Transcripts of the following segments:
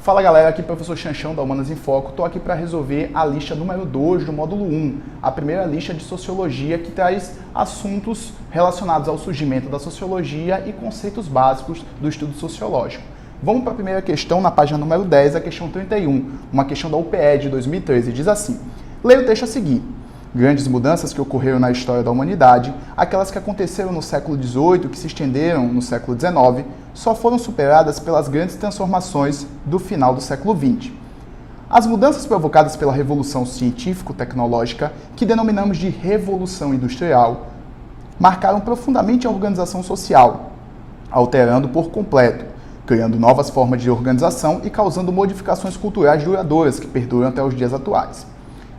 Fala galera, aqui é o professor Chanchão da Humanas em Foco. Estou aqui para resolver a lista número 2 do módulo 1, a primeira lista de Sociologia que traz assuntos relacionados ao surgimento da Sociologia e conceitos básicos do estudo sociológico. Vamos para a primeira questão, na página número 10, a questão 31, uma questão da UPE de 2013, diz assim: leia o texto a seguir. Grandes mudanças que ocorreram na história da humanidade, aquelas que aconteceram no século XVIII, que se estenderam no século XIX, só foram superadas pelas grandes transformações do final do século XX. As mudanças provocadas pela revolução científico-tecnológica, que denominamos de Revolução Industrial, marcaram profundamente a organização social, alterando por completo, criando novas formas de organização e causando modificações culturais duradouras que perduram até os dias atuais.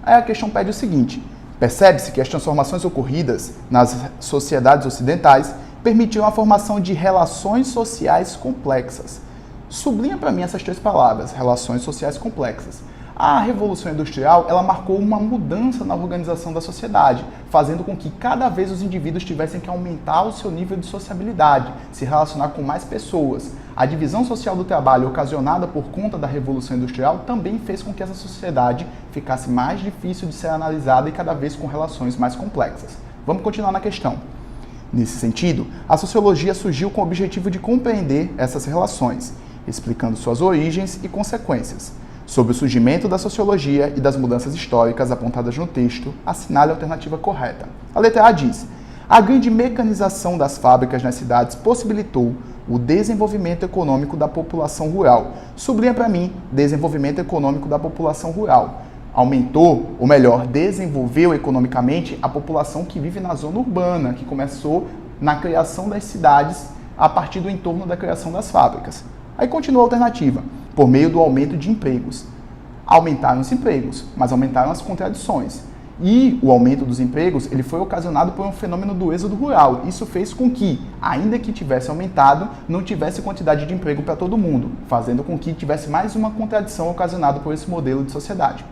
Aí a questão pede o seguinte: percebe-se que as transformações ocorridas nas sociedades ocidentais permitiram a formação de relações sociais complexas. Sublinha para mim essas três palavras, relações sociais complexas. A Revolução Industrial, ela marcou uma mudança na organização da sociedade, fazendo com que cada vez os indivíduos tivessem que aumentar o seu nível de sociabilidade, se relacionar com mais pessoas. A divisão social do trabalho ocasionada por conta da Revolução Industrial também fez com que essa sociedade ficasse mais difícil de ser analisada e cada vez com relações mais complexas. Vamos continuar na questão. Nesse sentido, a sociologia surgiu com o objetivo de compreender essas relações, explicando suas origens e consequências. Sobre o surgimento da sociologia e das mudanças históricas apontadas no texto, assinale a alternativa correta. A letra A diz: a grande mecanização das fábricas nas cidades possibilitou o desenvolvimento econômico da população rural. Sublinha para mim, desenvolvimento econômico da população rural. Aumentou, ou melhor, desenvolveu economicamente a população que vive na zona urbana, que começou na criação das cidades a partir do entorno da criação das fábricas. Aí continua a alternativa, por meio do aumento de empregos. Aumentaram os empregos, mas aumentaram as contradições. E o aumento dos empregos ele foi ocasionado por um fenômeno do êxodo rural. Isso fez com que, ainda que tivesse aumentado, não tivesse quantidade de emprego para todo mundo, fazendo com que tivesse mais uma contradição ocasionada por esse modelo de sociedade.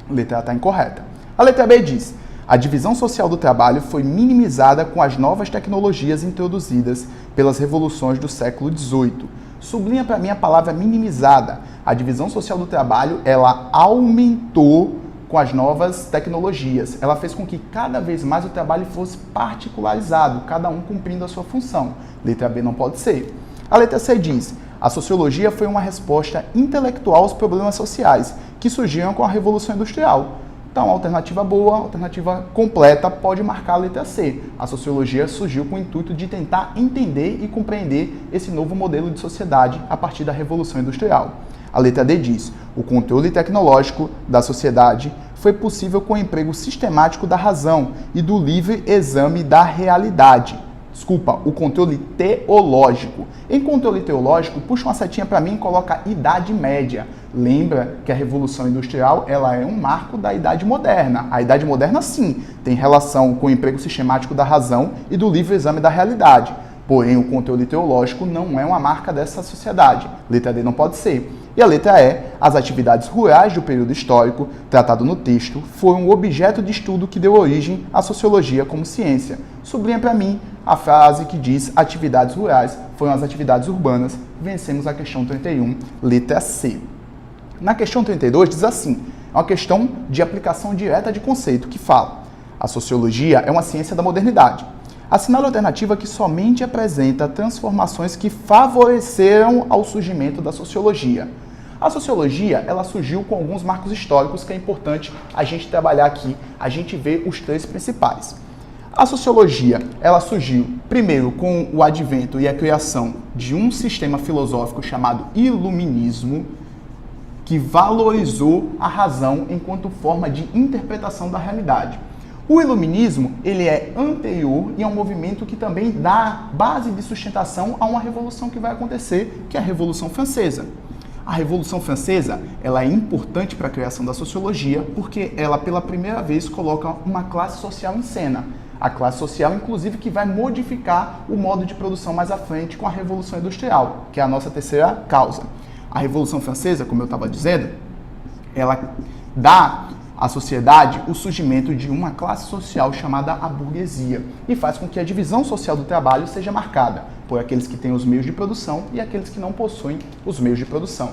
A letra A está incorreta. A letra B diz: a divisão social do trabalho foi minimizada com as novas tecnologias introduzidas pelas revoluções do século XVIII. Sublinha para mim a palavra minimizada. A divisão social do trabalho, ela aumentou com as novas tecnologias. Ela fez com que cada vez mais o trabalho fosse particularizado, cada um cumprindo a sua função. Letra B não pode ser. A letra C diz: a sociologia foi uma resposta intelectual aos problemas sociais que surgiram com a Revolução Industrial. Então, a alternativa boa, a alternativa completa pode marcar a letra C. A sociologia surgiu com o intuito de tentar entender e compreender esse novo modelo de sociedade a partir da Revolução Industrial. A letra D diz: o controle tecnológico da sociedade foi possível com o emprego sistemático da razão e do livre exame da realidade. Desculpa, o controle teológico. Em controle teológico, puxa uma setinha para mim e coloca Idade Média. Lembra que a Revolução Industrial ela é um marco da Idade Moderna. A Idade Moderna, sim, tem relação com o emprego sistemático da razão e do livre exame da realidade. Porém, o controle teológico não é uma marca dessa sociedade. Letra D não pode ser. E a letra E: as atividades rurais do período histórico, tratado no texto, foram o objeto de estudo que deu origem à sociologia como ciência. Sublinha para mim a frase que diz: atividades rurais foram as atividades urbanas. Vencemos a questão 31, letra C. Na questão 32 diz assim: é uma questão de aplicação direta de conceito que fala: a sociologia é uma ciência da modernidade. Assinale a alternativa que somente apresenta transformações que favoreceram ao surgimento da sociologia. A sociologia, ela surgiu com alguns marcos históricos que é importante a gente trabalhar aqui, a gente vê os três principais. A sociologia, ela surgiu primeiro com o advento e a criação de um sistema filosófico chamado iluminismo, que valorizou a razão enquanto forma de interpretação da realidade. O iluminismo, ele é anterior e é um movimento que também dá base de sustentação a uma revolução que vai acontecer, que é a Revolução Francesa. A Revolução Francesa, ela é importante para a criação da sociologia porque ela, pela primeira vez, coloca uma classe social em cena. A classe social, inclusive, que vai modificar o modo de produção mais à frente com a Revolução Industrial, que é a nossa terceira causa. A Revolução Francesa, como eu estava dizendo, ela dá à sociedade o surgimento de uma classe social chamada a burguesia e faz com que a divisão social do trabalho seja marcada por aqueles que têm os meios de produção e aqueles que não possuem os meios de produção.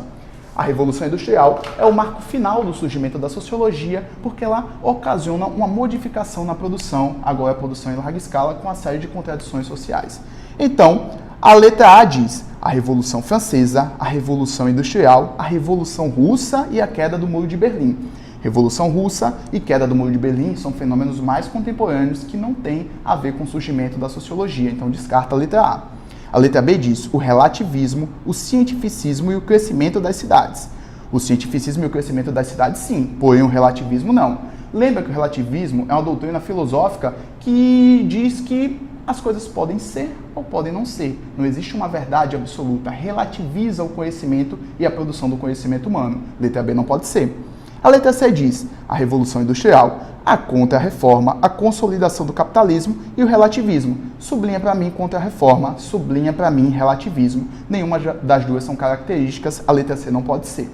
A Revolução Industrial é o marco final do surgimento da sociologia, porque ela ocasiona uma modificação na produção, agora a produção em larga escala, com uma série de contradições sociais. Então, a letra A diz a Revolução Francesa, a Revolução Industrial, a Revolução Russa e a queda do Muro de Berlim. Revolução Russa e queda do Muro de Berlim são fenômenos mais contemporâneos que não têm a ver com o surgimento da sociologia, então descarta a letra A. A letra B diz o relativismo, o cientificismo e o crescimento das cidades. O cientificismo e o crescimento das cidades, sim, porém o relativismo não. Lembra que o relativismo é uma doutrina filosófica que diz que as coisas podem ser ou podem não ser. Não existe uma verdade absoluta. Relativiza o conhecimento e a produção do conhecimento humano. Letra B não pode ser. A letra C diz a Revolução Industrial, a Contra-Reforma, a consolidação do capitalismo e o relativismo. Sublinha para mim Contra-Reforma, sublinha para mim relativismo. Nenhuma das duas são características, a letra C não pode ser.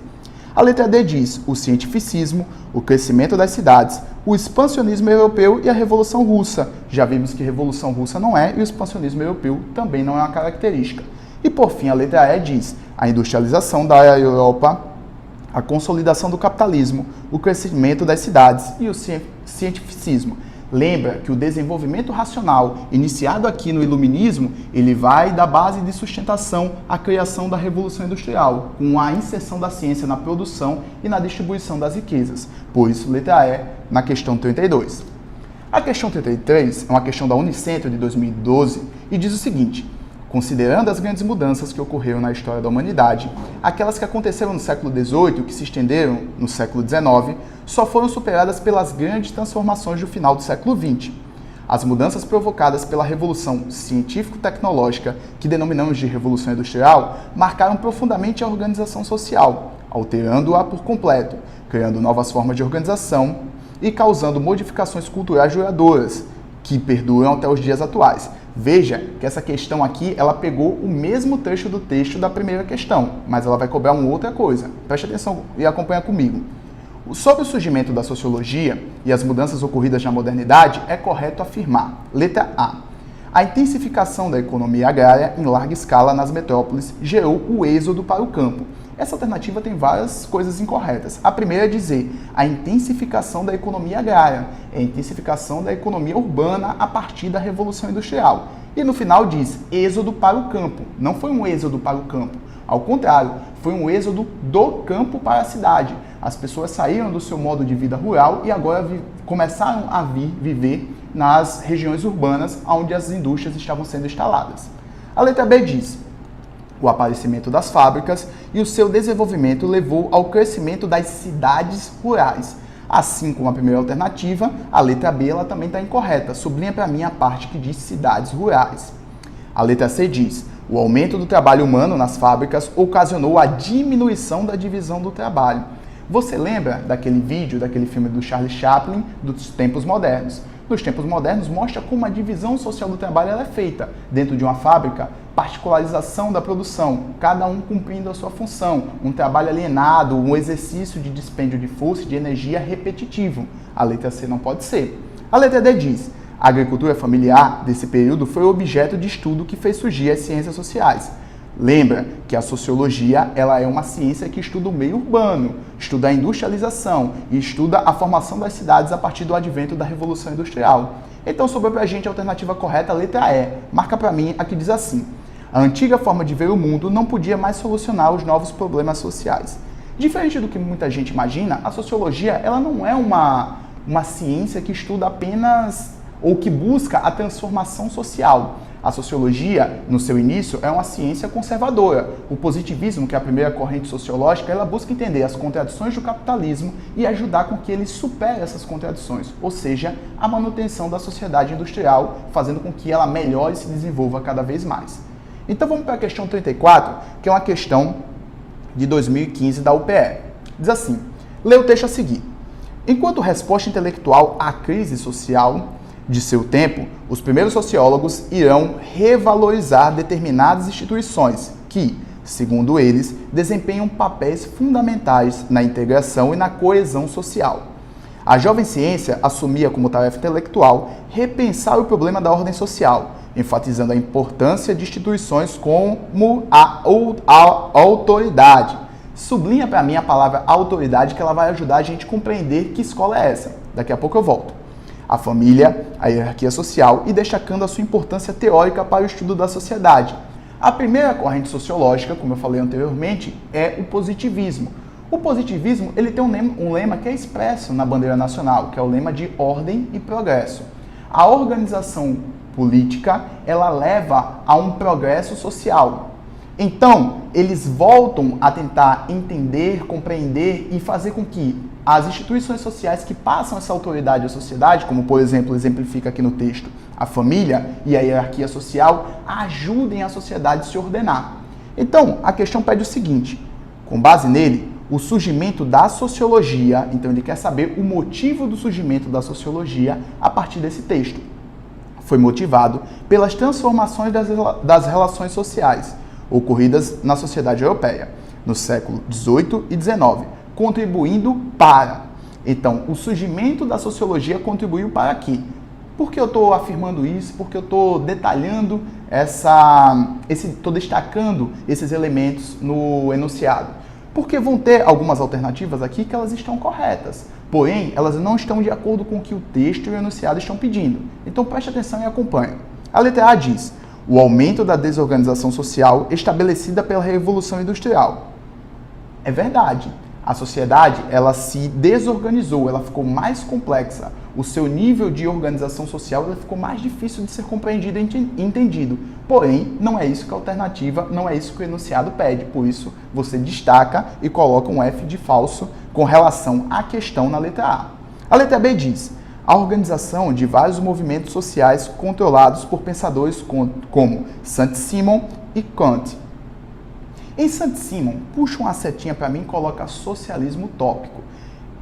A letra D diz o cientificismo, o crescimento das cidades, o expansionismo europeu e a Revolução Russa. Já vimos que Revolução Russa não é e o expansionismo europeu também não é uma característica. E por fim, a letra E diz a industrialização da Europa, a consolidação do capitalismo, o crescimento das cidades e o cientificismo. Lembra que o desenvolvimento racional, iniciado aqui no Iluminismo, ele vai da base de sustentação à criação da Revolução Industrial, com a inserção da ciência na produção e na distribuição das riquezas. Por isso, letra E na questão 32. A questão 33 é uma questão da Unicentro de 2012 e diz o seguinte: considerando as grandes mudanças que ocorreram na história da humanidade, aquelas que aconteceram no século XVIII e que se estenderam no século XIX, só foram superadas pelas grandes transformações do final do século XX. As mudanças provocadas pela Revolução Científico-Tecnológica, que denominamos de Revolução Industrial, marcaram profundamente a organização social, alterando-a por completo, criando novas formas de organização e causando modificações culturais duradouras, que perduram até os dias atuais. Veja que essa questão aqui, ela pegou o mesmo trecho do texto da primeira questão, mas ela vai cobrar uma outra coisa. Preste atenção e acompanha comigo. Sobre o surgimento da sociologia e as mudanças ocorridas na modernidade, é correto afirmar. Letra A. A intensificação da economia agrária em larga escala nas metrópoles gerou o êxodo para o campo. Essa alternativa tem várias coisas incorretas. A primeira é dizer a intensificação da economia agrária, é a intensificação da economia urbana a partir da Revolução Industrial. E no final diz êxodo para o campo. Não foi um êxodo para o campo. Ao contrário, foi um êxodo do campo para a cidade. As pessoas saíram do seu modo de vida rural e agora começaram a viver nas regiões urbanas onde as indústrias estavam sendo instaladas. A letra B diz o aparecimento das fábricas e o seu desenvolvimento levou ao crescimento das cidades rurais. Assim como a primeira alternativa, a letra B ela também está incorreta. Sublinha para mim a parte que diz cidades rurais. A letra C diz o aumento do trabalho humano nas fábricas ocasionou a diminuição da divisão do trabalho. Você lembra daquele vídeo, daquele filme do Charlie Chaplin, dos tempos modernos? Nos tempos modernos, mostra como a divisão social do trabalho ela é feita. Dentro de uma fábrica, particularização da produção, cada um cumprindo a sua função, um trabalho alienado, um exercício de dispêndio de força e de energia repetitivo. A letra C não pode ser. A letra D diz a agricultura familiar desse período foi objeto de estudo que fez surgir as ciências sociais. Lembra que a sociologia ela é uma ciência que estuda o meio urbano, estuda a industrialização e estuda a formação das cidades a partir do advento da Revolução Industrial. Então sobrou para a gente a alternativa correta, a letra E. Marca para mim a que diz assim: a antiga forma de ver o mundo não podia mais solucionar os novos problemas sociais. Diferente do que muita gente imagina, a sociologia ela não é uma ciência que estuda apenas ou que busca a transformação social. A sociologia, no seu início, é uma ciência conservadora. O positivismo, que é a primeira corrente sociológica, ela busca entender as contradições do capitalismo e ajudar com que ele supere essas contradições, ou seja, a manutenção da sociedade industrial, fazendo com que ela melhore e se desenvolva cada vez mais. Então vamos para a questão 34, que é uma questão de 2015 da UPE. Diz assim, lê o texto a seguir. Enquanto resposta intelectual à crise social de seu tempo, os primeiros sociólogos irão revalorizar determinadas instituições que, segundo eles, desempenham papéis fundamentais na integração e na coesão social. A jovem ciência assumia como tarefa intelectual repensar o problema da ordem social, enfatizando a importância de instituições como a autoridade, Sublinha para mim a palavra autoridade, que ela vai ajudar a gente a compreender que escola é essa. Daqui a pouco eu volto. A família, a hierarquia social e destacando a sua importância teórica para o estudo da sociedade. A primeira corrente sociológica, como eu falei anteriormente, é o positivismo. O positivismo ele tem um lema que é expresso na bandeira nacional, que é o lema de ordem e progresso. A organização política, ela leva a um progresso social. Então, eles voltam a tentar entender, compreender e fazer com que as instituições sociais que passam essa autoridade à sociedade, como por exemplo, exemplifica aqui no texto, a família e a hierarquia social, ajudem a sociedade a se ordenar. Então, a questão pede o seguinte, com base nele, o surgimento da sociologia, então ele quer saber o motivo do surgimento da sociologia a partir desse texto. Foi motivado pelas transformações das relações sociais ocorridas na sociedade europeia, no século XVIII e XIX, contribuindo para. Então, o surgimento da sociologia contribuiu para quê? Por que eu estou afirmando isso? Porque eu estou detalhando estou destacando esses elementos no enunciado. Porque vão ter algumas alternativas aqui que elas estão corretas, porém, elas não estão de acordo com o que o texto e o enunciado estão pedindo. Então, preste atenção e acompanhe. A letra A diz: o aumento da desorganização social estabelecida pela Revolução Industrial. É verdade. A sociedade, ela se desorganizou, ela ficou mais complexa. O seu nível de organização social ficou mais difícil de ser compreendido e entendido. Porém, não é isso que a alternativa, não é isso que o enunciado pede. Por isso, você destaca e coloca um F de falso com relação à questão na letra A. A letra B diz: a organização de vários movimentos sociais controlados por pensadores como Saint-Simon e Kant. Em Saint-Simon, puxa uma setinha para mim e coloca socialismo utópico.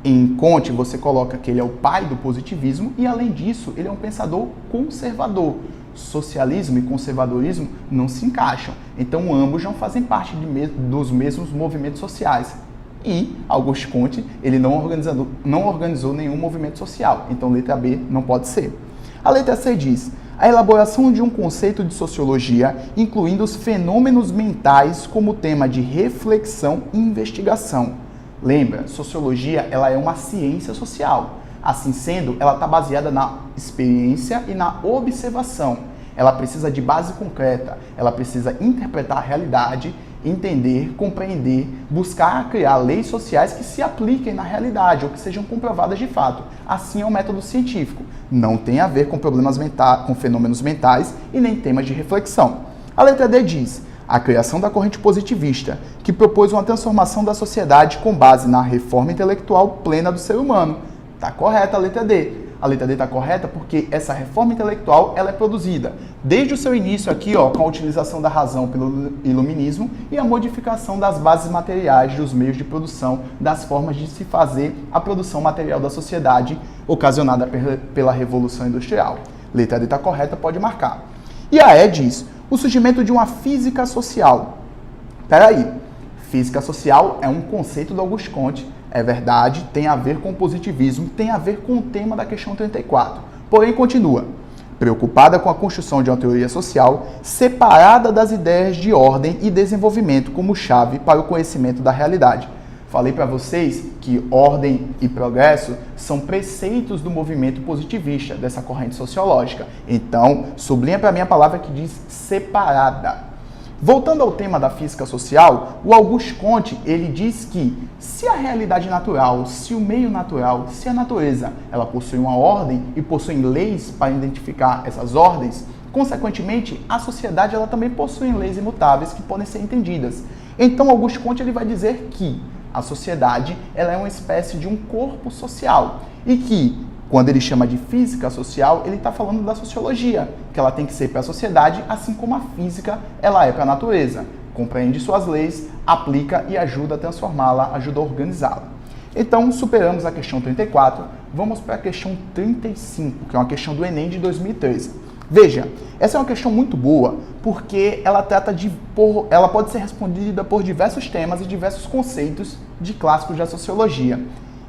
Em Kant, você coloca que ele é o pai do positivismo e, além disso, ele é um pensador conservador. Socialismo e conservadorismo não se encaixam, então ambos não fazem parte dos mesmos movimentos sociais. E Auguste Comte, ele não organizou nenhum movimento social, então letra B não pode ser. A letra C diz: a elaboração de um conceito de sociologia, incluindo os fenômenos mentais como tema de reflexão e investigação. Lembra, sociologia ela é uma ciência social. Assim sendo, ela está baseada na experiência e na observação. Ela precisa de base concreta, ela precisa interpretar a realidade, entender, compreender, buscar criar leis sociais que se apliquem na realidade ou que sejam comprovadas de fato. Assim é o método científico. Não tem a ver com com fenômenos mentais e nem temas de reflexão. A letra D diz: a criação da corrente positivista, que propôs uma transformação da sociedade com base na reforma intelectual plena do ser humano. Está correta a letra D. A letra D está correta porque essa reforma intelectual ela é produzida desde o seu início aqui, ó, com a utilização da razão pelo iluminismo e a modificação das bases materiais dos meios de produção, das formas de se fazer a produção material da sociedade ocasionada pela Revolução Industrial. Letra D está correta, pode marcar. E a E diz: o surgimento de uma física social. Peraí, física social é um conceito do Auguste Comte. É verdade, tem a ver com o positivismo, tem a ver com o tema da questão 34. Porém, continua. Preocupada com a construção de uma teoria social separada das ideias de ordem e desenvolvimento como chave para o conhecimento da realidade. Falei para vocês que ordem e progresso são preceitos do movimento positivista, dessa corrente sociológica. Então, sublinha para mim a palavra que diz separada. Voltando ao tema da física social, o Auguste Comte, ele diz que se a realidade natural, se o meio natural, se a natureza, ela possui uma ordem e possui leis para identificar essas ordens, consequentemente, a sociedade ela também possui leis imutáveis que podem ser entendidas. Então, Auguste Comte ele vai dizer que a sociedade ela é uma espécie de um corpo social e que quando ele chama de física social, ele está falando da sociologia, que ela tem que ser para a sociedade, assim como a física ela é para a natureza. Compreende suas leis, aplica e ajuda a transformá-la, ajuda a organizá-la. Então, superamos a questão 34, vamos para a questão 35, que é uma questão do Enem de 2013. Veja, essa é uma questão muito boa, porque ela ela pode ser respondida por diversos temas e diversos conceitos de clássicos da sociologia.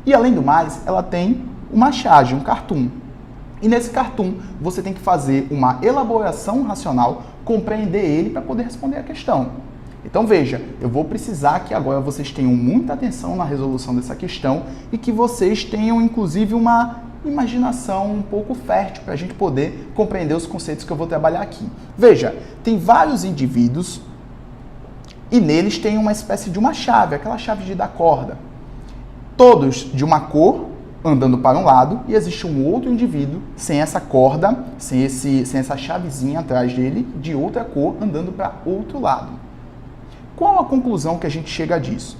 E, além do mais, ela tem uma charge, um cartoon. E nesse cartoon, você tem que fazer uma elaboração racional, compreender ele para poder responder a questão. Então veja, eu vou precisar que agora vocês tenham muita atenção na resolução dessa questão e que vocês tenham inclusive uma imaginação um pouco fértil para a gente poder compreender os conceitos que eu vou trabalhar aqui. Veja, tem vários indivíduos e neles tem uma espécie de uma chave, aquela chave de dar corda. Todos de uma cor, andando para um lado, e existe um outro indivíduo sem essa corda, sem essa chavezinha atrás dele, de outra cor, andando para outro lado. Qual a conclusão que a gente chega disso?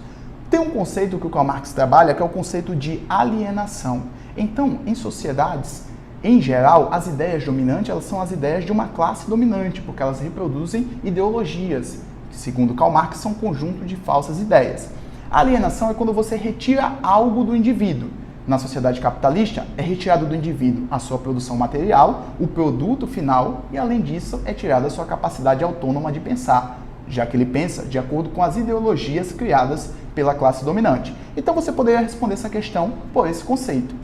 Tem um conceito que o Karl Marx trabalha, que é o conceito de alienação. Então, em sociedades, em geral, as ideias dominantes elas são as ideias de uma classe dominante, porque elas reproduzem ideologias, que, segundo Karl Marx, são um conjunto de falsas ideias. A alienação é quando você retira algo do indivíduo. Na sociedade capitalista, é retirado do indivíduo a sua produção material, o produto final, e além disso, é tirada a sua capacidade autônoma de pensar, já que ele pensa de acordo com as ideologias criadas pela classe dominante. Então você poderia responder essa questão por esse conceito.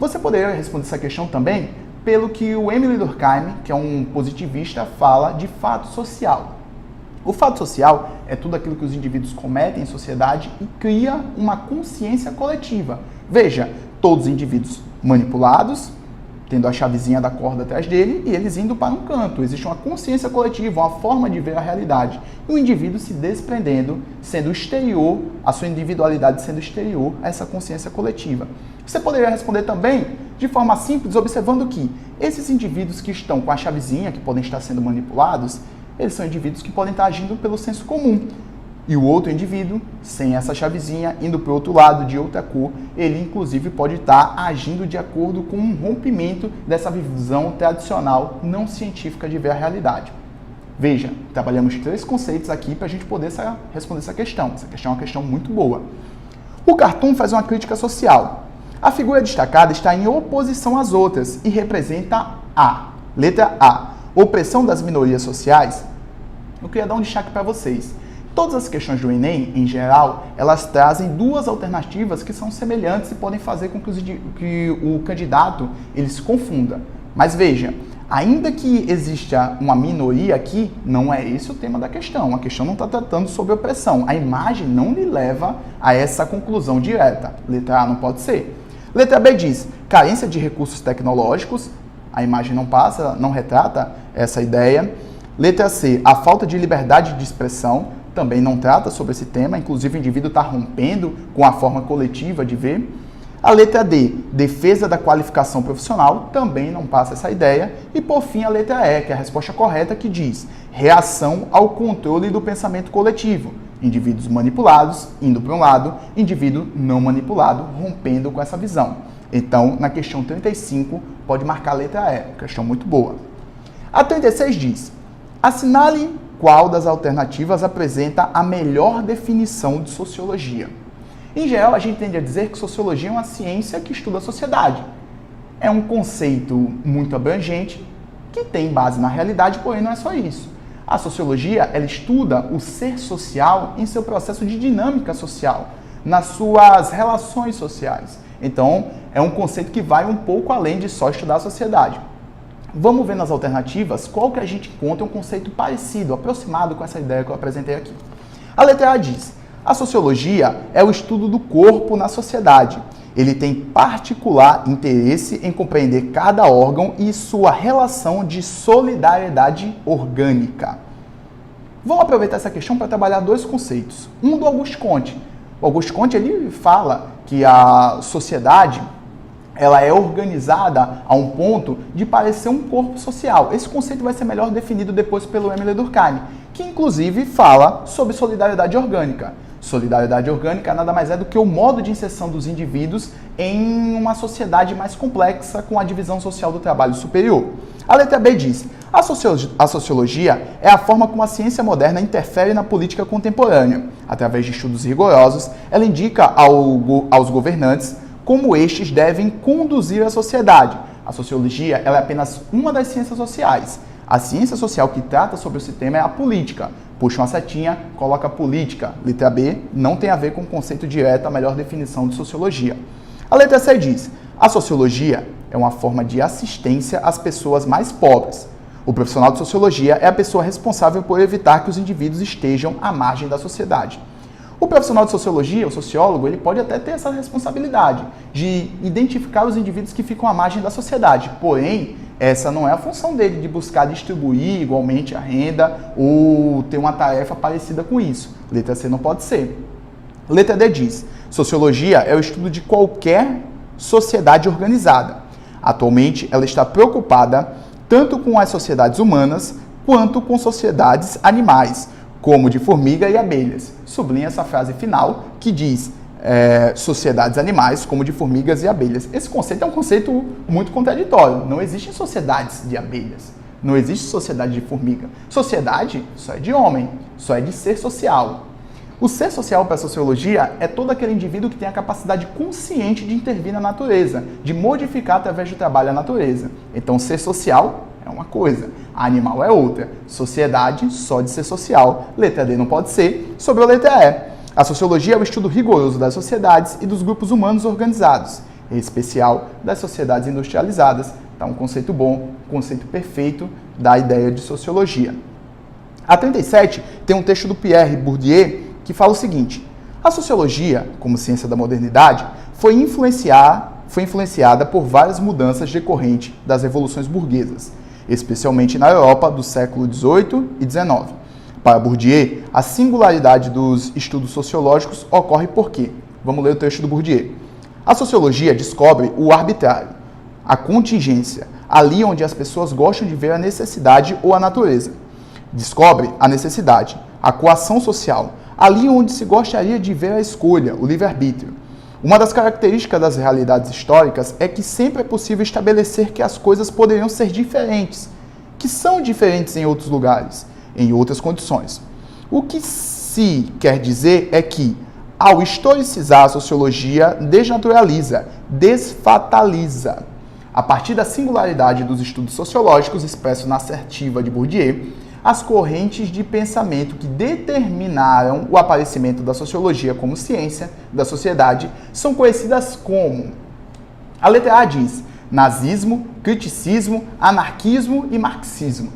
Você poderia responder essa questão também pelo que o Émile Durkheim, que é um positivista, fala de fato social. O fato social é tudo aquilo que os indivíduos cometem em sociedade e cria uma consciência coletiva. Veja, todos os indivíduos manipulados, tendo a chavezinha da corda atrás dele, e eles indo para um canto. Existe uma consciência coletiva, uma forma de ver a realidade. E o indivíduo se desprendendo, sendo exterior, a sua individualidade sendo exterior a essa consciência coletiva. Você poderia responder também, de forma simples, observando que esses indivíduos que estão com a chavezinha, que podem estar sendo manipulados, eles são indivíduos que podem estar agindo pelo senso comum. E o outro indivíduo, sem essa chavezinha, indo para o outro lado, de outra cor, ele inclusive pode estar agindo de acordo com um rompimento dessa visão tradicional, não científica de ver a realidade. Veja, trabalhamos 3 conceitos aqui para a gente poder responder essa questão. Essa questão é uma questão muito boa. O Cartoon faz uma crítica social. A figura destacada está em oposição às outras e representa a letra A, opressão das minorias sociais. Eu queria dar um destaque para vocês. Todas as questões do Enem, em geral, elas trazem 2 alternativas que são semelhantes e podem fazer com que o candidato ele se confunda. Mas veja, ainda que exista uma minoria aqui, não é esse o tema da questão. A questão não está tratando sobre opressão. A imagem não lhe leva a essa conclusão direta. Letra A não pode ser. Letra B diz, carência de recursos tecnológicos. A imagem não passa, não retrata essa ideia. Letra C, a falta de liberdade de expressão. Também não trata sobre esse tema, inclusive o indivíduo está rompendo com a forma coletiva de ver. A letra D, defesa da qualificação profissional, também não passa essa ideia. E por fim a letra E, que é a resposta correta, que diz reação ao controle do pensamento coletivo. Indivíduos manipulados, indo para um lado, indivíduo não manipulado, rompendo com essa visão. Então, na questão 35, pode marcar a letra E, questão muito boa. A 36 diz, assinale qual das alternativas apresenta a melhor definição de sociologia. Em geral, a gente tende a dizer que sociologia é uma ciência que estuda a sociedade. É um conceito muito abrangente, que tem base na realidade, porém não é só isso. A sociologia, ela estuda o ser social em seu processo de dinâmica social, nas suas relações sociais. Então, é um conceito que vai um pouco além de só estudar a sociedade. Vamos ver nas alternativas qual que a gente encontra um conceito parecido, aproximado com essa ideia que eu apresentei aqui. A letra A diz, a sociologia é o estudo do corpo na sociedade. Ele tem particular interesse em compreender cada órgão e sua relação de solidariedade orgânica. Vamos aproveitar essa questão para trabalhar 2 conceitos. Um do Auguste Comte. O Auguste Comte ele fala que a sociedade ela é organizada a um ponto de parecer um corpo social. Esse conceito vai ser melhor definido depois pelo Émile Durkheim, que inclusive fala sobre solidariedade orgânica. Solidariedade orgânica nada mais é do que o modo de inserção dos indivíduos em uma sociedade mais complexa com a divisão social do trabalho superior. A letra B diz, a sociologia é a forma como a ciência moderna interfere na política contemporânea. Através de estudos rigorosos, ela indica aos governantes como estes devem conduzir a sociedade. A sociologia ela é apenas uma das ciências sociais. A ciência social que trata sobre esse tema é a política. Puxa uma setinha, coloca política. Letra B não tem a ver com o conceito direto, a melhor definição de sociologia. A letra C diz, a sociologia é uma forma de assistência às pessoas mais pobres. O profissional de sociologia é a pessoa responsável por evitar que os indivíduos estejam à margem da sociedade. O profissional de sociologia, o sociólogo, ele pode até ter essa responsabilidade de identificar os indivíduos que ficam à margem da sociedade. Porém, essa não é a função dele de buscar distribuir igualmente a renda ou ter uma tarefa parecida com isso. Letra C não pode ser. Letra D diz: sociologia é o estudo de qualquer sociedade organizada. Atualmente, ela está preocupada tanto com as sociedades humanas quanto com sociedades animais, como de formiga e abelhas. Sublinha essa frase final que diz sociedades animais, como de formigas e abelhas. Esse conceito é um conceito muito contraditório. Não existem sociedades de abelhas, não existe sociedade de formiga. Sociedade só é de homem, só é de ser social. O ser social para a sociologia é todo aquele indivíduo que tem a capacidade consciente de intervir na natureza, de modificar através do trabalho a natureza. Então, ser social é uma coisa, animal é outra. Sociedade só de ser social. Letra D não pode ser. Sobre a letra E. A sociologia é o estudo rigoroso das sociedades e dos grupos humanos organizados, em especial das sociedades industrializadas. Tá um conceito bom, um conceito perfeito da ideia de sociologia. A 37 tem um texto do Pierre Bourdieu que fala o seguinte: a sociologia, como ciência da modernidade, foi influenciada por várias mudanças decorrentes das revoluções burguesas, especialmente na Europa do século XVIII e XIX. Para Bourdieu, a singularidade dos estudos sociológicos ocorre por quê? Vamos ler o texto do Bourdieu. A sociologia descobre o arbitrário, a contingência, ali onde as pessoas gostam de ver a necessidade ou a natureza. Descobre a necessidade, a coação social, ali onde se gostaria de ver a escolha, o livre-arbítrio. Uma das características das realidades históricas é que sempre é possível estabelecer que as coisas poderiam ser diferentes, que são diferentes em outros lugares, em outras condições. O que se quer dizer é que, ao historicizar a sociologia, desnaturaliza, desfataliza. A partir da singularidade dos estudos sociológicos expressos na assertiva de Bourdieu, as correntes de pensamento que determinaram o aparecimento da sociologia como ciência da sociedade são conhecidas como... A letra A diz: nazismo, criticismo, anarquismo e marxismo.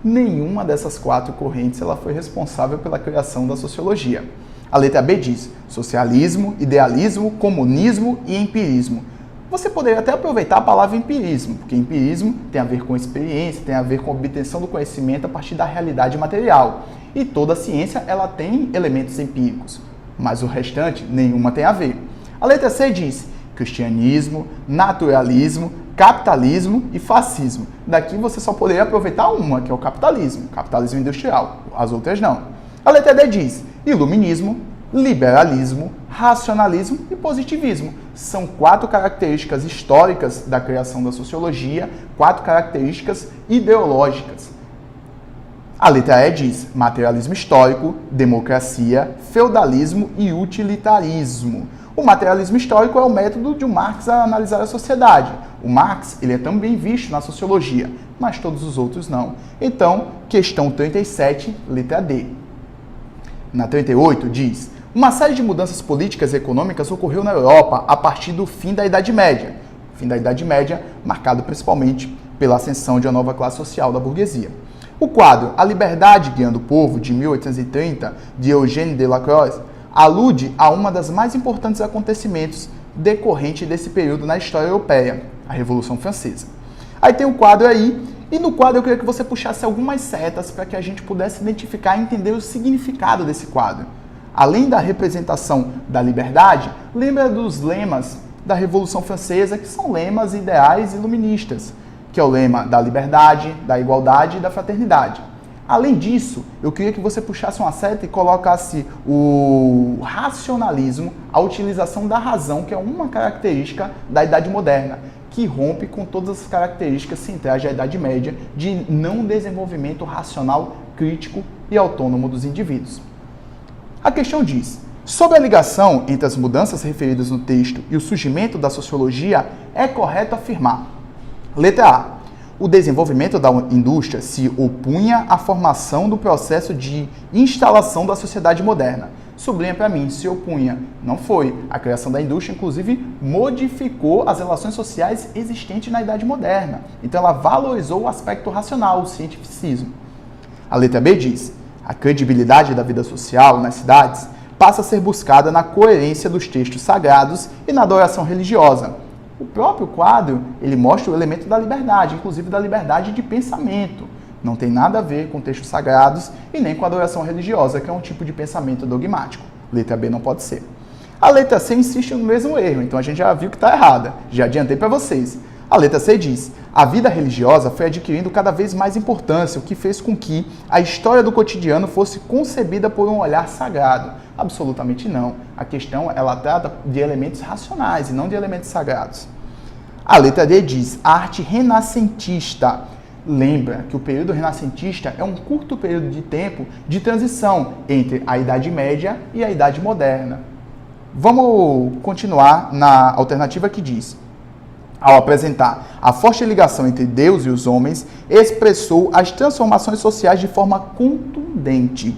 Nenhuma dessas quatro correntes ela foi responsável pela criação da sociologia. A letra B diz: socialismo, idealismo, comunismo e empirismo. Você poderia até aproveitar a palavra empirismo, porque empirismo tem a ver com experiência, tem a ver com a obtenção do conhecimento a partir da realidade material. E toda ciência ela tem elementos empíricos, mas o restante nenhuma tem a ver. A letra C diz: cristianismo, naturalismo, capitalismo e fascismo. Daqui você só poderia aproveitar uma, que é o capitalismo industrial, as outras não. A letra D diz: iluminismo, liberalismo, racionalismo e positivismo. São quatro características históricas da criação da sociologia, quatro características ideológicas. A letra E diz: materialismo histórico, democracia, feudalismo e utilitarismo. O materialismo histórico é o método de Marx a analisar a sociedade. O Marx ele é também visto na sociologia, mas todos os outros não. Então, questão 37, letra D. Na 38 diz: uma série de mudanças políticas e econômicas ocorreu na Europa a partir do fim da Idade Média. Fim da Idade Média, marcado principalmente pela ascensão de uma nova classe social da burguesia. O quadro A Liberdade Guiando o Povo, de 1830, de Eugène Delacroix, alude a uma das mais importantes acontecimentos decorrentes desse período na história europeia, a Revolução Francesa. Aí tem um quadro aí, e no quadro eu queria que você puxasse algumas setas para que a gente pudesse identificar e entender o significado desse quadro. Além da representação da liberdade, lembra dos lemas da Revolução Francesa, que são lemas ideais iluministas, que é o lema da liberdade, da igualdade e da fraternidade. Além disso, eu queria que você puxasse uma seta e colocasse o racionalismo, a utilização da razão, que é uma característica da Idade Moderna, que rompe com todas as características centrais da Idade Média de não desenvolvimento racional, crítico e autônomo dos indivíduos. A questão diz: sobre a ligação entre as mudanças referidas no texto e o surgimento da sociologia, é correto afirmar. Letra A. O desenvolvimento da indústria se opunha à formação do processo de instalação da sociedade moderna. sublinha para mim, se opunha. Não foi. A criação da indústria, inclusive, modificou as relações sociais existentes na Idade Moderna. Então, ela valorizou o aspecto racional, o cientificismo. A letra B diz: a credibilidade da vida social nas cidades passa a ser buscada na coerência dos textos sagrados e na adoração religiosa. O próprio quadro, ele mostra o elemento da liberdade, inclusive da liberdade de pensamento. Não tem nada a ver com textos sagrados e nem com a adoração religiosa, que é um tipo de pensamento dogmático. Letra B não pode ser. A letra C insiste no mesmo erro, então a gente já viu que está errada. Já adiantei para vocês. A letra C diz: a vida religiosa foi adquirindo cada vez mais importância, o que fez com que a história do cotidiano fosse concebida por um olhar sagrado. Absolutamente não. A questão, ela trata de elementos racionais e não de elementos sagrados. A letra D diz: a arte renascentista. Lembra que o período renascentista é um curto período de tempo de transição entre a Idade Média e a Idade Moderna. Vamos continuar na alternativa que diz: ao apresentar a forte ligação entre Deus e os homens, expressou as transformações sociais de forma contundente.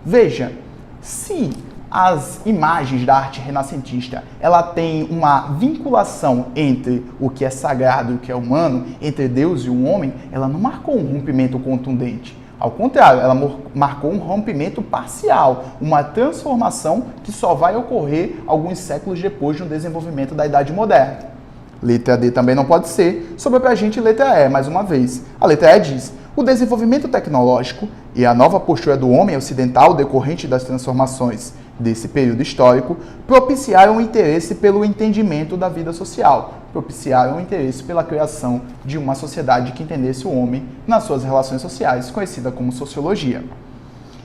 Veja, se as imagens da arte renascentista, ela tem uma vinculação entre o que é sagrado e o que é humano, entre Deus e o homem, ela não marcou um rompimento contundente. Ao contrário, ela marcou um rompimento parcial, uma transformação que só vai ocorrer alguns séculos depois do desenvolvimento da Idade Moderna. Letra D também não pode ser. Sobra pra gente letra E, mais uma vez. A letra E diz: o desenvolvimento tecnológico e a nova postura do homem ocidental decorrente das transformações desse período histórico propiciaram o interesse pelo entendimento da vida social, propiciaram o interesse pela criação de uma sociedade que entendesse o homem nas suas relações sociais, conhecida como sociologia.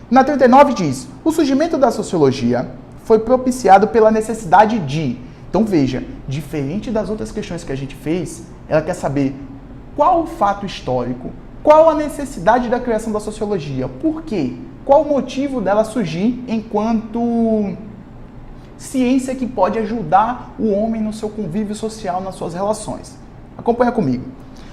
Na 39 diz: o surgimento da sociologia foi propiciado pela necessidade de... Então veja, diferente das outras questões que a gente fez, ela quer saber qual o fato histórico, qual a necessidade da criação da sociologia, por quê? Qual o motivo dela surgir enquanto ciência que pode ajudar o homem no seu convívio social, nas suas relações. Acompanha comigo.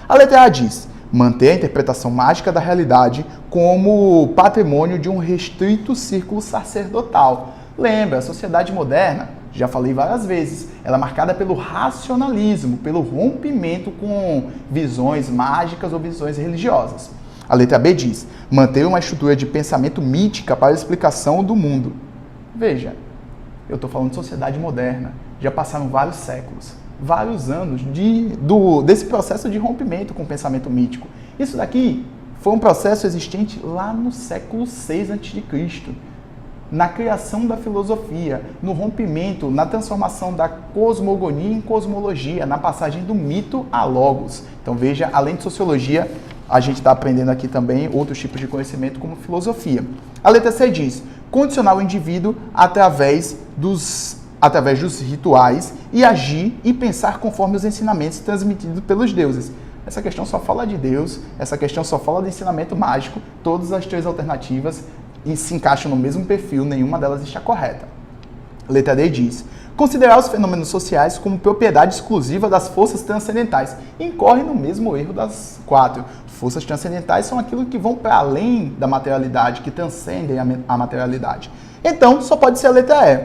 A letra A diz: manter a interpretação mágica da realidade como patrimônio de um restrito círculo sacerdotal. Lembra, a sociedade moderna, já falei várias vezes, ela é marcada pelo racionalismo, pelo rompimento com visões mágicas ou visões religiosas. A letra B diz: manter uma estrutura de pensamento mítica para a explicação do mundo. Veja, eu estou falando de sociedade moderna. Já passaram vários séculos, vários anos desse processo de rompimento com o pensamento mítico. Isso daqui foi um processo existente lá no século VI a.C., na criação da filosofia, no rompimento, na transformação da cosmogonia em cosmologia, na passagem do mito a logos. Então veja, além de sociologia, a gente está aprendendo aqui também outros tipos de conhecimento como filosofia. A letra C diz: condicionar o indivíduo através dos rituais e agir e pensar conforme os ensinamentos transmitidos pelos deuses. Essa questão só fala de Deus, essa questão só fala de ensinamento mágico, todas as três alternativas se encaixam no mesmo perfil, nenhuma delas está correta. Letra D diz: considerar os fenômenos sociais como propriedade exclusiva das forças transcendentais. Incorre no mesmo erro das quatro. Forças transcendentais são aquilo que vão para além da materialidade, que transcendem a materialidade. Então, só pode ser a letra E.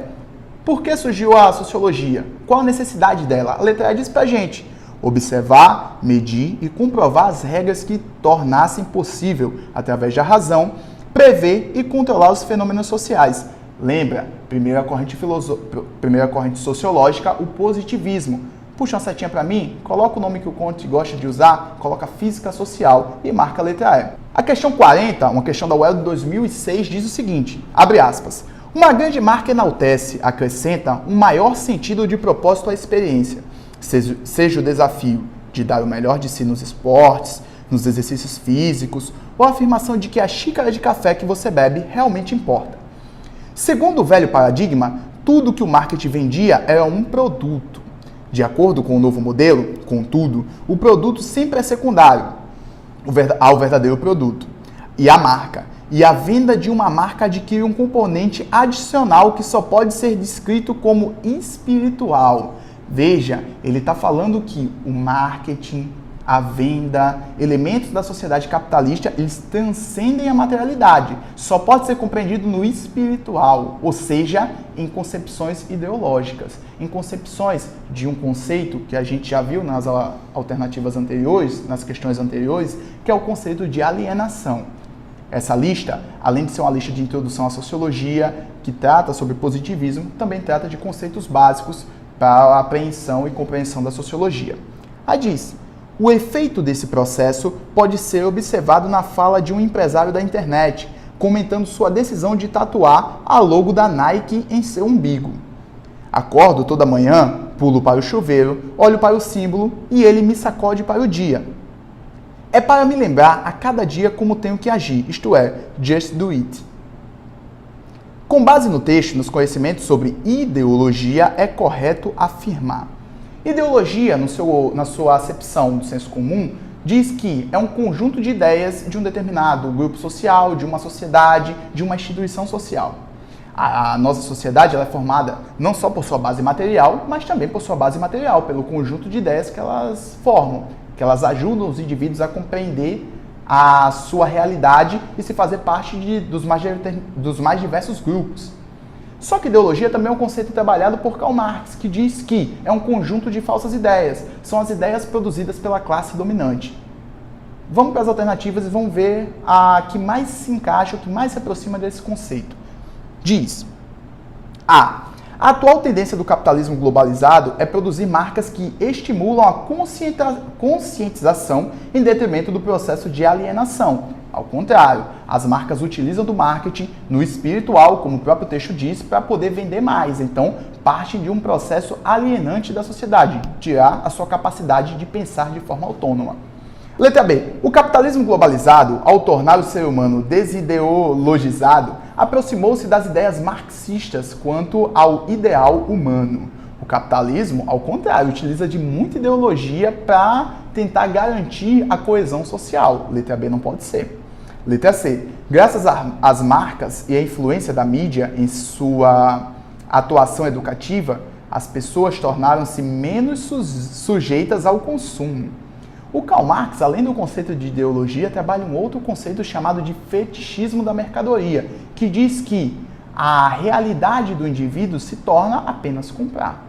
Por que surgiu a sociologia? Qual a necessidade dela? A letra E diz pra gente: observar, medir e comprovar as regras que tornassem possível, através da razão, prever e controlar os fenômenos sociais. Lembra, primeira corrente sociológica, o positivismo. Puxa uma setinha para mim, coloca o nome que o Conte gosta de usar, coloca física social e marca a letra E. A questão 40, uma questão da UEL de 2006, diz o seguinte, abre aspas: uma grande marca enaltece, acrescenta um maior sentido de propósito à experiência, seja o desafio de dar o melhor de si nos esportes, nos exercícios físicos, ou a afirmação de que a xícara de café que você bebe realmente importa. Segundo o velho paradigma, tudo que o marketing vendia era um produto. De acordo com o novo modelo, contudo, o produto sempre é secundário ao verdadeiro produto e à marca. E a venda de uma marca adquire um componente adicional que só pode ser descrito como espiritual. Veja, ele está falando que o marketing, a venda, elementos da sociedade capitalista, eles transcendem a materialidade. Só pode ser compreendido no espiritual, ou seja, em concepções ideológicas, em concepções de um conceito que a gente já viu nas alternativas anteriores, nas questões anteriores, que é o conceito de alienação. Essa lista, além de ser uma lista de introdução à sociologia, que trata sobre positivismo, também trata de conceitos básicos para a apreensão e compreensão da sociologia. Aí diz: o efeito desse processo pode ser observado na fala de um empresário da internet, comentando sua decisão de tatuar a logo da Nike em seu umbigo. Acordo toda manhã, pulo para o chuveiro, olho para o símbolo e ele me sacode para o dia. É para me lembrar a cada dia como tenho que agir, isto é, just do it. Com base no texto, nos conhecimentos sobre ideologia, é correto afirmar: ideologia, na sua acepção do senso comum, diz que é um conjunto de ideias de um determinado grupo social, de uma sociedade, de uma instituição social. A nossa sociedade ela é formada não só por sua base material, mas também por sua base material, pelo conjunto de ideias que elas formam, que elas ajudam os indivíduos a compreender a sua realidade e se fazer parte dos mais diversos grupos. Só que ideologia também é um conceito trabalhado por Karl Marx, que diz que é um conjunto de falsas ideias, são as ideias produzidas pela classe dominante. Vamos para as alternativas e vamos ver a que mais se encaixa, o que mais se aproxima desse conceito. Diz: A atual tendência do capitalismo globalizado é produzir marcas que estimulam a conscientização em detrimento do processo de alienação. Ao contrário, as marcas utilizam do marketing no espiritual, como o próprio texto diz, para poder vender mais. Então, partem de um processo alienante da sociedade, tirar a sua capacidade de pensar de forma autônoma. Letra B. O capitalismo globalizado, ao tornar o ser humano desideologizado, aproximou-se das ideias marxistas quanto ao ideal humano. O capitalismo, ao contrário, utiliza de muita ideologia para tentar garantir a coesão social. Letra B não pode ser. Letra C. Graças às marcas e à influência da mídia em sua atuação educativa, as pessoas tornaram-se menos sujeitas ao consumo. O Karl Marx, além do conceito de ideologia, trabalha um outro conceito chamado de fetichismo da mercadoria, que diz que a realidade do indivíduo se torna apenas comprar.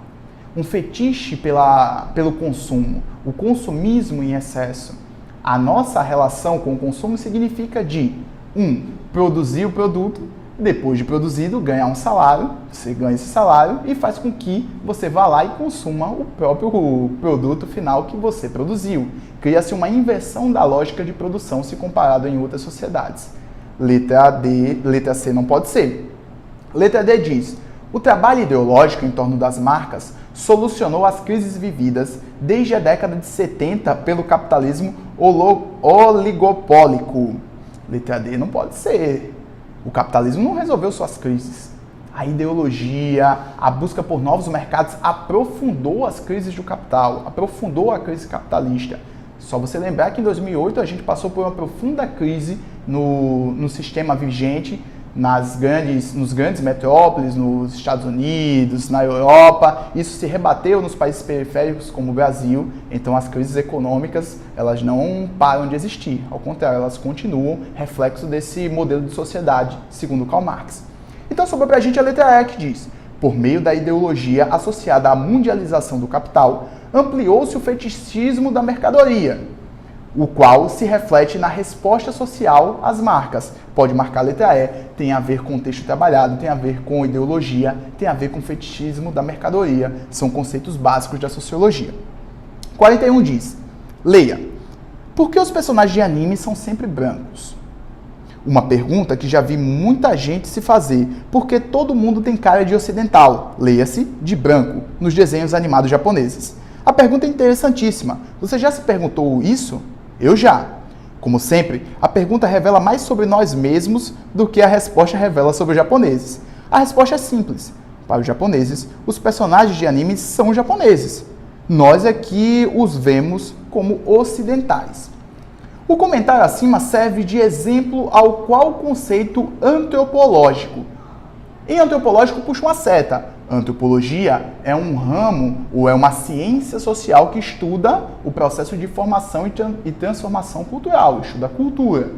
Um fetiche pelo consumo, o consumismo em excesso. A nossa relação com o consumo significa de produzir o produto, depois de produzido, ganhar um salário, você ganha esse salário e faz com que você vá lá e consuma o próprio produto final que você produziu. Cria-se uma inversão da lógica de produção se comparado em outras sociedades. Letra C não pode ser. Letra D diz: o trabalho ideológico em torno das marcas solucionou as crises vividas desde a década de 70 pelo capitalismo oligopólico. Letra D não pode ser. O capitalismo não resolveu suas crises. A ideologia, a busca por novos mercados aprofundou as crises do capital, aprofundou a crise capitalista. Só você lembrar que em 2008 a gente passou por uma profunda crise no sistema vigente, nos grandes metrópoles, nos Estados Unidos, na Europa. Isso se rebateu nos países periféricos como o Brasil. Então as crises econômicas elas não param de existir. Ao contrário, elas continuam, reflexo desse modelo de sociedade, segundo Karl Marx. Então sobrou para a gente a letra E, que diz: por meio da ideologia associada à mundialização do capital, ampliou-se o fetichismo da mercadoria, o qual se reflete na resposta social às marcas. Pode marcar a letra E, tem a ver com o texto trabalhado, tem a ver com ideologia, tem a ver com fetichismo da mercadoria. São conceitos básicos da sociologia. 41 diz: leia. Por que os personagens de anime são sempre brancos? Uma pergunta que já vi muita gente se fazer, porque todo mundo tem cara de ocidental, leia-se, de branco, nos desenhos animados japoneses. A pergunta é interessantíssima. Você já se perguntou isso? Eu já. Como sempre, a pergunta revela mais sobre nós mesmos do que a resposta revela sobre os japoneses. A resposta é simples. Para os japoneses, os personagens de anime são japoneses. Nós é que os vemos como ocidentais. O comentário acima serve de exemplo ao qual conceito antropológico. Em antropológico puxa uma seta. Antropologia é um ramo ou é uma ciência social que estuda o processo de formação e transformação cultural, estuda a cultura.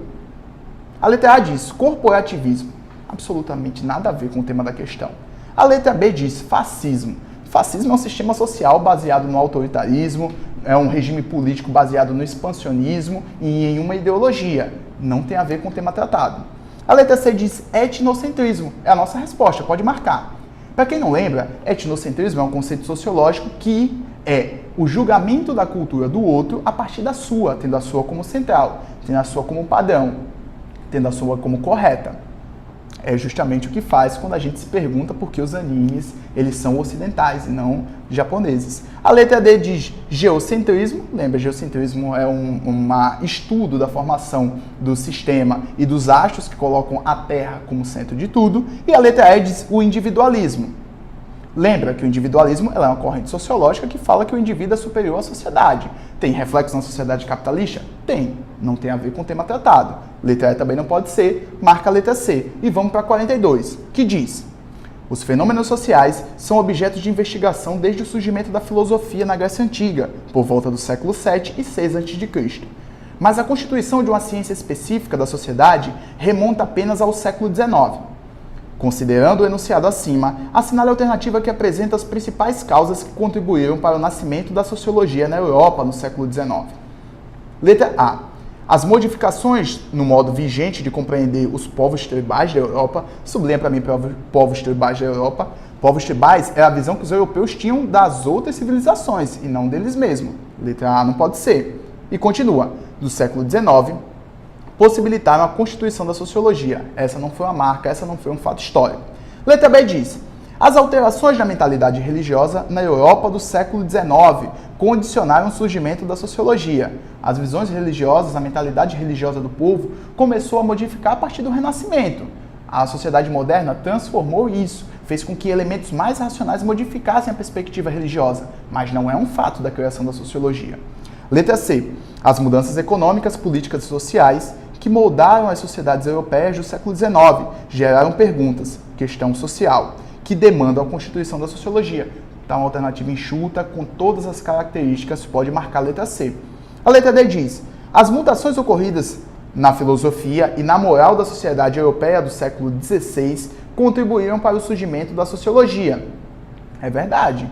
A letra A diz corporativismo, absolutamente nada a ver com o tema da questão. A letra B diz fascismo. Fascismo é um sistema social baseado no autoritarismo, é um regime político baseado no expansionismo e em uma ideologia. Não tem a ver com o tema tratado. A letra C diz etnocentrismo, é a nossa resposta, pode marcar. Para quem não lembra, etnocentrismo é um conceito sociológico que é o julgamento da cultura do outro a partir da sua, tendo a sua como central, tendo a sua como padrão, tendo a sua como correta. É justamente o que faz quando a gente se pergunta por que os animes eles são ocidentais e não japoneses. A letra D diz geocentrismo. Lembra, geocentrismo é um estudo da formação do sistema e dos astros que colocam a Terra como centro de tudo. E a letra E diz o individualismo. Lembra que o individualismo é uma corrente sociológica que fala que o indivíduo é superior à sociedade. Tem reflexo na sociedade capitalista? Tem. Não tem a ver com o tema tratado. Letra E também não pode ser, marca a letra C. E vamos para 42, que diz: os fenômenos sociais são objetos de investigação desde o surgimento da filosofia na Grécia Antiga, por volta do século 7 e 6 a.C. Mas a constituição de uma ciência específica da sociedade remonta apenas ao século XIX. Considerando o enunciado acima, assinale a alternativa que apresenta as principais causas que contribuíram para o nascimento da sociologia na Europa no século XIX. Letra A. As modificações no modo vigente de compreender os povos tribais da Europa, sublinha para mim povos tribais da Europa, povos tribais é a visão que os europeus tinham das outras civilizações e não deles mesmos. Letra A não pode ser. E continua, do século XIX, possibilitaram a constituição da sociologia. Essa não foi uma marca, essa não foi um fato histórico. Letra B diz: as alterações na mentalidade religiosa na Europa do século XIX condicionaram o surgimento da sociologia. As visões religiosas, a mentalidade religiosa do povo começou a modificar a partir do Renascimento. A sociedade moderna transformou isso, fez com que elementos mais racionais modificassem a perspectiva religiosa, mas não é um fato da criação da sociologia. Letra C. As mudanças econômicas, políticas e sociais que moldaram as sociedades europeias do século XIX geraram perguntas, questão social, que demandam a constituição da sociologia. Então, uma alternativa enxuta, com todas as características, pode marcar a letra C. A letra D diz: as mutações ocorridas na filosofia e na moral da sociedade europeia do século XVI contribuíram para o surgimento da sociologia. É verdade.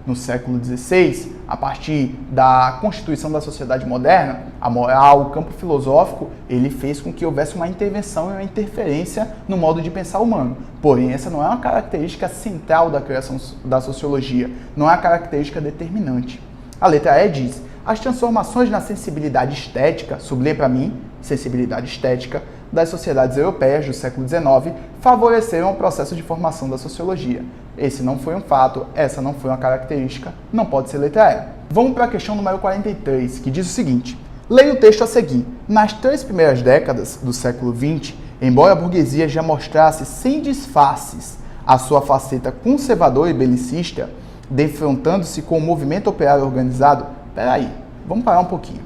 No século XVI, a partir da constituição da sociedade moderna, a moral, o campo filosófico, ele fez com que houvesse uma intervenção e uma interferência no modo de pensar humano. Porém, essa não é uma característica central da criação da sociologia, não é uma característica determinante. A letra E diz: as transformações na sensibilidade estética, sublinha para mim, sensibilidade estética, das sociedades europeias do século XIX favoreceram o processo de formação da sociologia. Esse não foi um fato, essa não foi uma característica, não pode ser letra E. Vamos para a questão número 43, que diz o seguinte: leia o texto a seguir. Nas 3 primeiras décadas do século XX, embora a burguesia já mostrasse sem disfarces a sua faceta conservadora e belicista, defrontando-se com o movimento operário organizado. Peraí, vamos parar um pouquinho.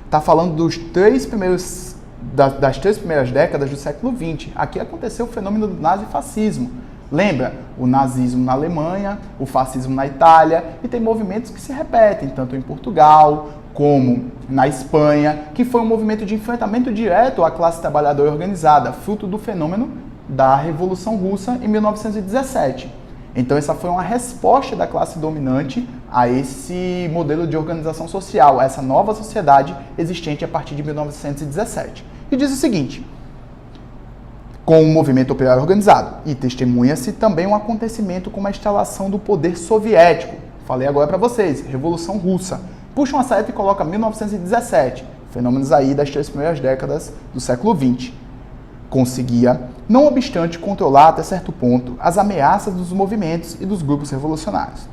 Está falando das 3 primeiras décadas do século XX. Aqui aconteceu o fenômeno do nazifascismo. Lembra? O nazismo na Alemanha, o fascismo na Itália, e tem movimentos que se repetem, tanto em Portugal como na Espanha, que foi um movimento de enfrentamento direto à classe trabalhadora organizada, fruto do fenômeno da Revolução Russa em 1917. Então essa foi uma resposta da classe dominante a esse modelo de organização social, a essa nova sociedade existente a partir de 1917. E diz o seguinte: com o movimento operário organizado, e testemunha-se também um acontecimento como a instalação do poder soviético. Falei agora para vocês, Revolução Russa. Puxa uma seta e coloca 1917, fenômenos aí das 3 primeiras décadas do século XX. Conseguia, não obstante, controlar até certo ponto as ameaças dos movimentos e dos grupos revolucionários.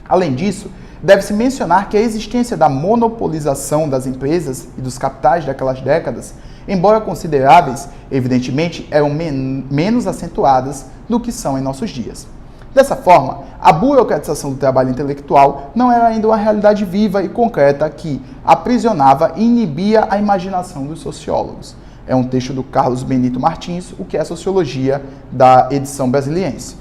Além disso, deve-se mencionar que a existência da monopolização das empresas e dos capitais daquelas décadas, embora consideráveis, evidentemente eram menos acentuadas do que são em nossos dias. Dessa forma, a burocratização do trabalho intelectual não era ainda uma realidade viva e concreta que aprisionava e inibia a imaginação dos sociólogos. É um texto do Carlos Benito Martins, O que é Sociologia, da edição brasiliense.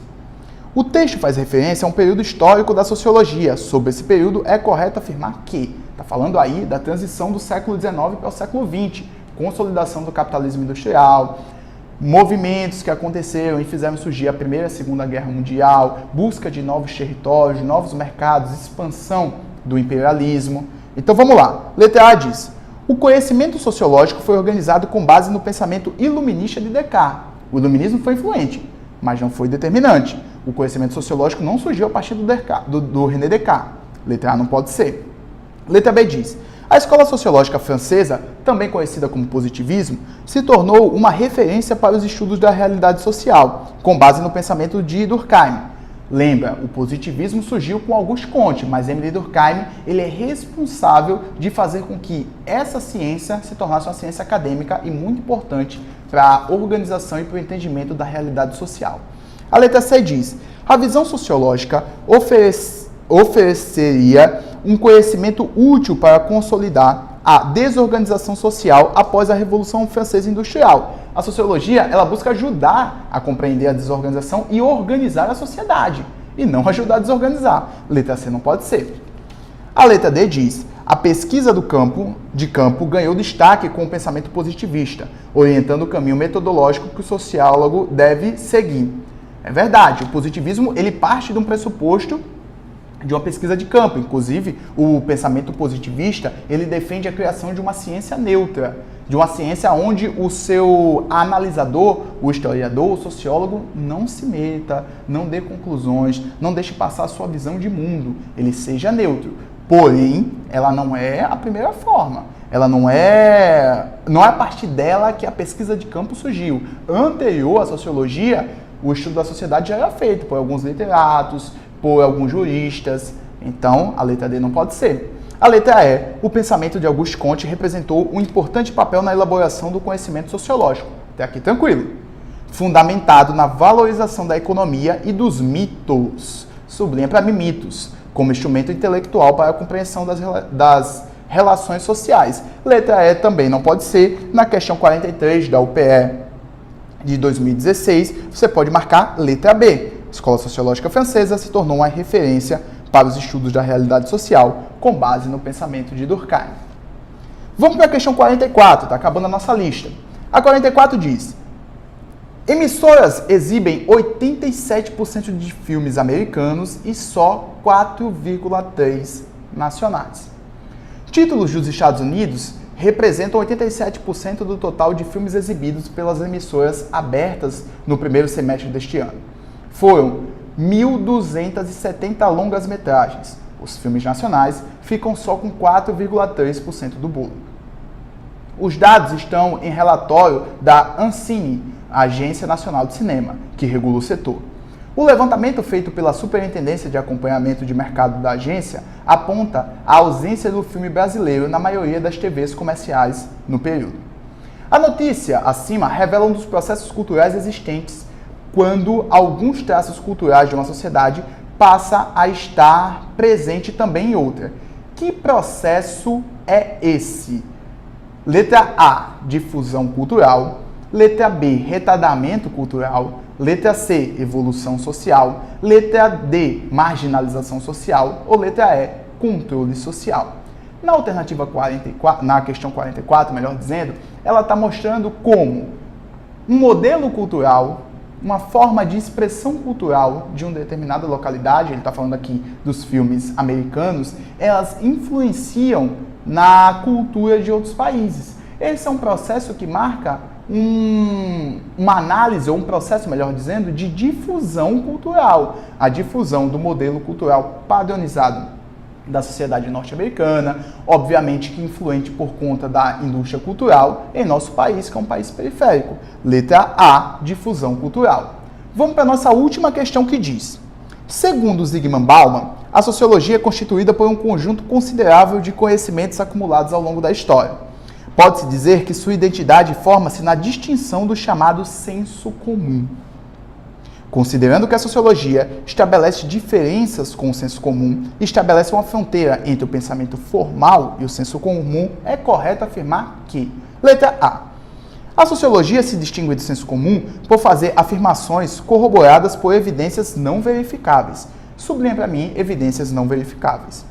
O texto faz referência a um período histórico da sociologia. Sobre esse período, é correto afirmar que está falando aí da transição do século XIX para o século XX, consolidação do capitalismo industrial, movimentos que aconteceram e fizeram surgir a Primeira e a Segunda Guerra Mundial, busca de novos territórios, novos mercados, expansão do imperialismo. Então vamos lá. Letra A diz: o conhecimento sociológico foi organizado com base no pensamento iluminista de Descartes. O iluminismo foi influente, mas não foi determinante. O conhecimento sociológico não surgiu a partir do René Descartes. Letra A não pode ser. Letra B diz: a escola sociológica francesa, também conhecida como positivismo, se tornou uma referência para os estudos da realidade social, com base no pensamento de Durkheim. Lembra, o positivismo surgiu com Auguste Comte, mas Émile Durkheim ele é responsável de fazer com que essa ciência se tornasse uma ciência acadêmica e muito importante para a organização e para o entendimento da realidade social. A letra C diz: a visão sociológica ofereceria um conhecimento útil para consolidar a desorganização social após a Revolução Francesa Industrial. A sociologia, ela busca ajudar a compreender a desorganização e organizar a sociedade, e não ajudar a desorganizar. Letra C não pode ser. A letra D diz: a pesquisa de campo ganhou destaque com o pensamento positivista, orientando o caminho metodológico que o sociólogo deve seguir. É verdade, o positivismo ele parte de um pressuposto de uma pesquisa de campo. Inclusive, o pensamento positivista, ele defende a criação de uma ciência neutra, de uma ciência onde o seu analisador, o historiador, o sociólogo, não se meta, não dê conclusões, não deixe passar a sua visão de mundo, ele seja neutro. Porém, ela não é a primeira forma. Ela não é a partir dela que a pesquisa de campo surgiu. Anterior à sociologia, o estudo da sociedade já era feito por alguns literatos, por alguns juristas. Então, a letra D não pode ser. A letra E, o pensamento de Auguste Comte representou um importante papel na elaboração do conhecimento sociológico. Até aqui tranquilo. Fundamentado na valorização da economia e dos mitos. Sublinha para mim mitos, como instrumento intelectual para a compreensão das relações sociais. Letra E também não pode ser. Na questão 43 da UPE de 2016, você pode marcar letra B. A Escola Sociológica Francesa se tornou uma referência para os estudos da realidade social, com base no pensamento de Durkheim. Vamos para a questão 44, está acabando a nossa lista. A 44 diz: emissoras exibem 87% de filmes americanos e só 4,3% nacionais. Títulos dos Estados Unidos representam 87% do total de filmes exibidos pelas emissoras abertas no primeiro semestre deste ano. Foram 1.270 longas-metragens. Os filmes nacionais ficam só com 4,3% do bolo. Os dados estão em relatório da Ancine, a Agência Nacional de Cinema, que regula o setor. O levantamento feito pela Superintendência de Acompanhamento de Mercado da agência aponta a ausência do filme brasileiro na maioria das TVs comerciais no período. A notícia acima revela um dos processos culturais existentes quando alguns traços culturais de uma sociedade passa a estar presente também em outra. Que processo é esse? Letra A, difusão cultural. Letra B, retardamento cultural. Letra C, evolução social. Letra D, marginalização social. Ou letra E, controle social. Na alternativa 44, na questão 44, melhor dizendo, ela está mostrando como um modelo cultural, uma forma de expressão cultural de uma determinada localidade, ele está falando aqui dos filmes americanos, elas influenciam na cultura de outros países. Esse é um processo que marca uma análise, ou um processo, melhor dizendo, de difusão cultural. A difusão do modelo cultural padronizado da sociedade norte-americana, obviamente que influente por conta da indústria cultural em nosso país, que é um país periférico. Letra A, difusão cultural. Vamos para a nossa última questão que diz: segundo Zygmunt Bauman, a sociologia é constituída por um conjunto considerável de conhecimentos acumulados ao longo da história. Pode-se dizer que sua identidade forma-se na distinção do chamado senso comum. Considerando que a sociologia estabelece diferenças com o senso comum e estabelece uma fronteira entre o pensamento formal e o senso comum, é correto afirmar que: letra A, A sociologia se distingue do senso comum por fazer afirmações corroboradas por evidências não verificáveis. Sublinha para mim evidências não verificáveis,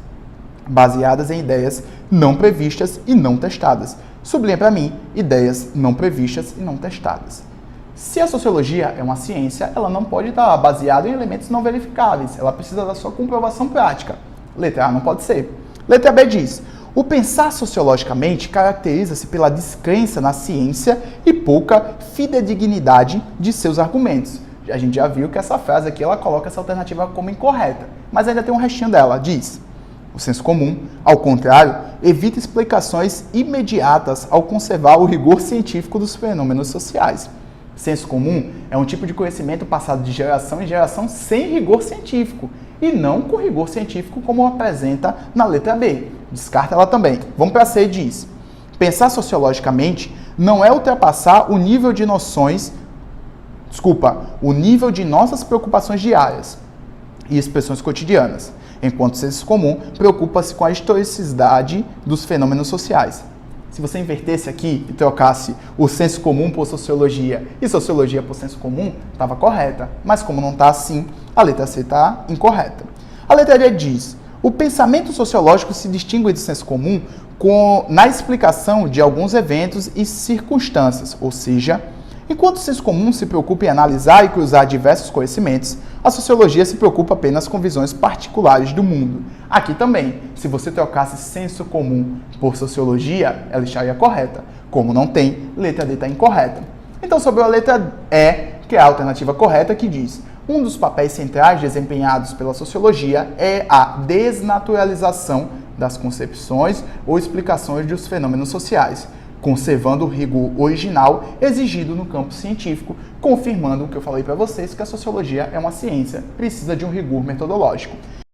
baseadas em ideias não previstas e não testadas. Sublinha para mim ideias não previstas e não testadas. Se a sociologia é uma ciência, ela não pode estar baseada em elementos não verificáveis. Ela precisa da sua comprovação prática. Letra A não pode ser. Letra B diz: o pensar sociologicamente caracteriza-se pela descrença na ciência e pouca fidedignidade de seus argumentos. A gente já viu que essa frase aqui, ela coloca essa alternativa como incorreta, mas ainda tem um restinho dela. Diz: o senso comum, ao contrário, evita explicações imediatas ao conservar o rigor científico dos fenômenos sociais. Senso comum é um tipo de conhecimento passado de geração em geração sem rigor científico, e não com rigor científico como apresenta na letra B. Descarta ela também. Vamos para C e diz: pensar sociologicamente não é ultrapassar o nível de o nível de nossas preocupações diárias e expressões cotidianas, enquanto o senso comum preocupa-se com a historicidade dos fenômenos sociais. Se você invertesse aqui e trocasse o senso comum por sociologia e sociologia por senso comum, estava correta. Mas como não está assim, a letra C está incorreta. A letra D diz: o pensamento sociológico se distingue do senso comum na explicação de alguns eventos e circunstâncias, ou seja, enquanto o senso comum se preocupa em analisar e cruzar diversos conhecimentos, a sociologia se preocupa apenas com visões particulares do mundo. Aqui também, se você trocasse senso comum por sociologia, ela estaria correta. Como não tem, letra D está incorreta. Então, sobre a letra E, que é a alternativa correta, que diz: um dos papéis centrais desempenhados pela sociologia é a desnaturalização das concepções ou explicações dos fenômenos sociais, conservando o rigor original exigido no campo científico, confirmando o que eu falei para vocês, que a sociologia é uma ciência, precisa de um rigor metodológico.